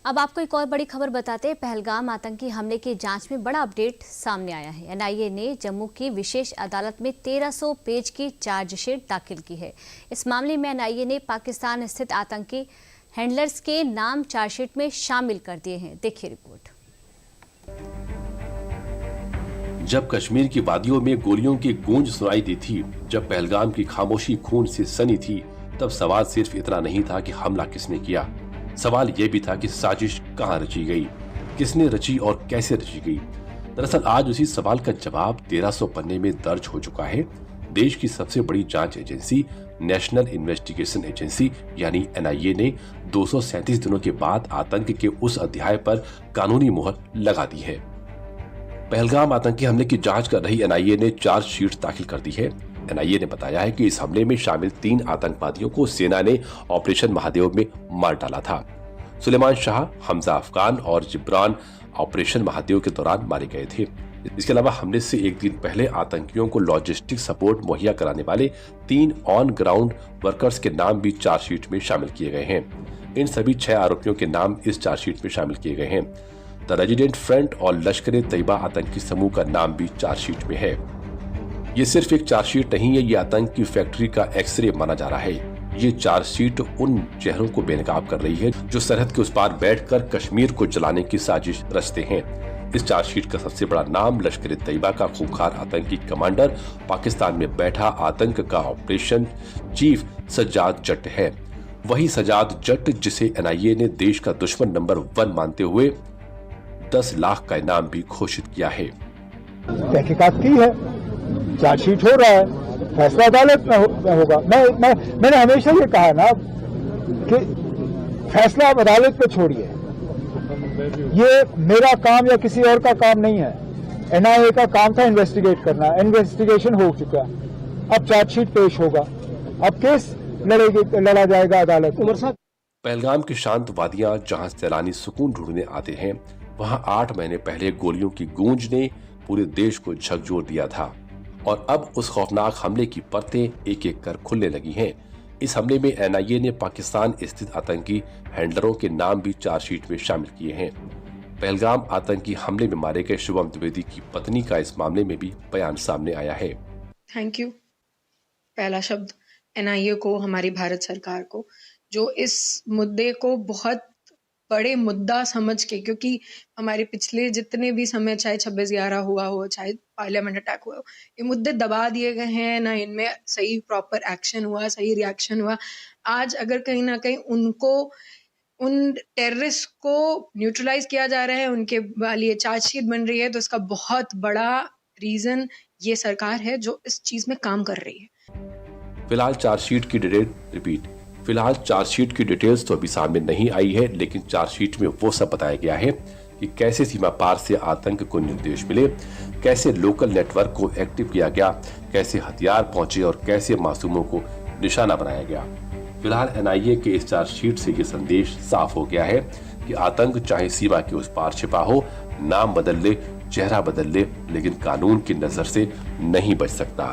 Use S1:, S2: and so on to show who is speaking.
S1: अब आपको एक और बड़ी खबर बताते हैं। पहलगाम आतंकी हमले की जांच में बड़ा अपडेट सामने आया है। एनआईए ने जम्मू की विशेष अदालत में 1300 पेज की चार्जशीट दाखिल की है। इस मामले में एनआईए ने पाकिस्तान स्थित आतंकी हैंडलर्स के नाम चार्जशीट में शामिल कर दिए हैं। देखिए रिपोर्ट।
S2: जब कश्मीर की वादियों में गोलियों की गूंज सुनाई दी थी, जब पहलगाम की खामोशी खून से सनी थी, तब सवाल सिर्फ इतना नहीं था कि हमला किसने किया। सवाल ये भी था कि साजिश कहाँ रची गई, किसने रची और कैसे रची गई। दरअसल आज उसी सवाल का जवाब 1300 पन्ने में दर्ज हो चुका है। देश की सबसे बड़ी जांच एजेंसी नेशनल इन्वेस्टिगेशन एजेंसी यानी एनआईए ने 237 दिनों के बाद आतंक के उस अध्याय पर कानूनी मुहर लगा दी है। पहलगाम आतंकी हमले की जांच कर रही एनआईए ने चार्जशीट दाखिल कर दी है। एनआईए ने बताया है कि इस हमले में शामिल 3 आतंकवादियों को सेना ने ऑपरेशन महादेव में मार डाला था। सुलेमान शाह, हमजा अफगान और जिब्रान ऑपरेशन महादेव के दौरान मारे गए थे। इसके अलावा हमले से एक दिन पहले आतंकियों को लॉजिस्टिक सपोर्ट मुहैया कराने वाले 3 ऑन ग्राउंड वर्कर्स के नाम भी चार्जशीट में शामिल किए गए हैं। इन सभी 6 आरोपियों के नाम इस चार्जशीट में शामिल किए गए हैं। द रेजिडेंट फ्रंट और लश्कर तैयबा आतंकी समूह का नाम भी चार्जशीट में है। ये सिर्फ एक चार्जशीट नहीं है, ये आतंक की फैक्ट्री का एक्सरे माना जा रहा है। ये चार्जशीट उन चेहरों को बेनकाब कर रही है जो सरहद के उस पार बैठकर कश्मीर को जलाने की साजिश रचते हैं। इस चार्जशीट का सबसे बड़ा नाम लश्कर तैयबा का खूंखार आतंकी कमांडर, पाकिस्तान में बैठा आतंक का ऑपरेशन चीफ सज्जाद जट्ट है। वही सज्जाद जट्ट जिसे एनआईए ने देश का दुश्मन नंबर 1 मानते हुए 10 लाख का इनाम भी घोषित किया है।
S3: तहकीकात की है, चार्जशीट हो रहा है, फैसला अदालत में होगा। मैंने हमेशा ये कहा ना कि फैसला आप अदालत पे छोड़िए, ये मेरा काम या किसी और का काम नहीं है। एनआईए का काम था इन्वेस्टिगेट करना, इन्वेस्टिगेशन हो चुका, अब चार्जशीट पेश होगा, अब केस लड़ा जाएगा अदालत में।
S2: पहलगाम की शांत वादियां जहां सैलानी सुकून ढूंढने आते हैं, वहां 8 महीने पहले गोलियों की गूंज ने पूरे देश को झकझोर दिया था और अब उस खौफनाक हमले की परतें एक एक कर खुलने लगी हैं। इस हमले में एनआईए ने पाकिस्तान स्थित आतंकी हैंडलरों के नाम भी चार्जशीट में शामिल किए हैं। पहलगाम आतंकी हमले में मारे गए शुभम द्विवेदी की पत्नी का इस मामले में भी बयान सामने आया है।
S4: Thank you. पहला शब्द एनआईए को, हमारी भारत सरकार को, जो इस मुद्दे को बहुत बड़े मुद्दा समझ के, क्योंकि हमारे पिछले जितने भी समय, चाहे 26/11 हुआ हो, चाहे पार्लियामेंट अटैक हुआ हो, ये मुद्दे दबा दिए गए हैं ना, इनमें सही प्रॉपर एक्शन हुआ, सही रिएक्शन हुआ। आज अगर कहीं ना कहीं उनको, उन टेररिस्ट को न्यूट्रलाइज किया जा रहा है, उनके लिए चार्जशीट बन रही है, तो इसका बहुत बड़ा रीजन ये सरकार है जो इस चीज में काम कर रही है।
S2: फिलहाल चार्जशीट की डिटेल्स तो अभी सामने नहीं आई है, लेकिन चार्जशीट में वो सब बताया गया है कि कैसे सीमा पार से आतंक को निर्देश मिले, कैसे लोकल नेटवर्क को एक्टिव किया गया, कैसे हथियार पहुंचे और कैसे मासूमों को निशाना बनाया गया। फिलहाल एनआईए के इस चार्जशीट से ये संदेश साफ हो गया है कि आतंक चाहे सीमा के उस पार छिपा हो, नाम बदल ले, चेहरा बदल ले, लेकिन कानून की नजर से नहीं बच सकता।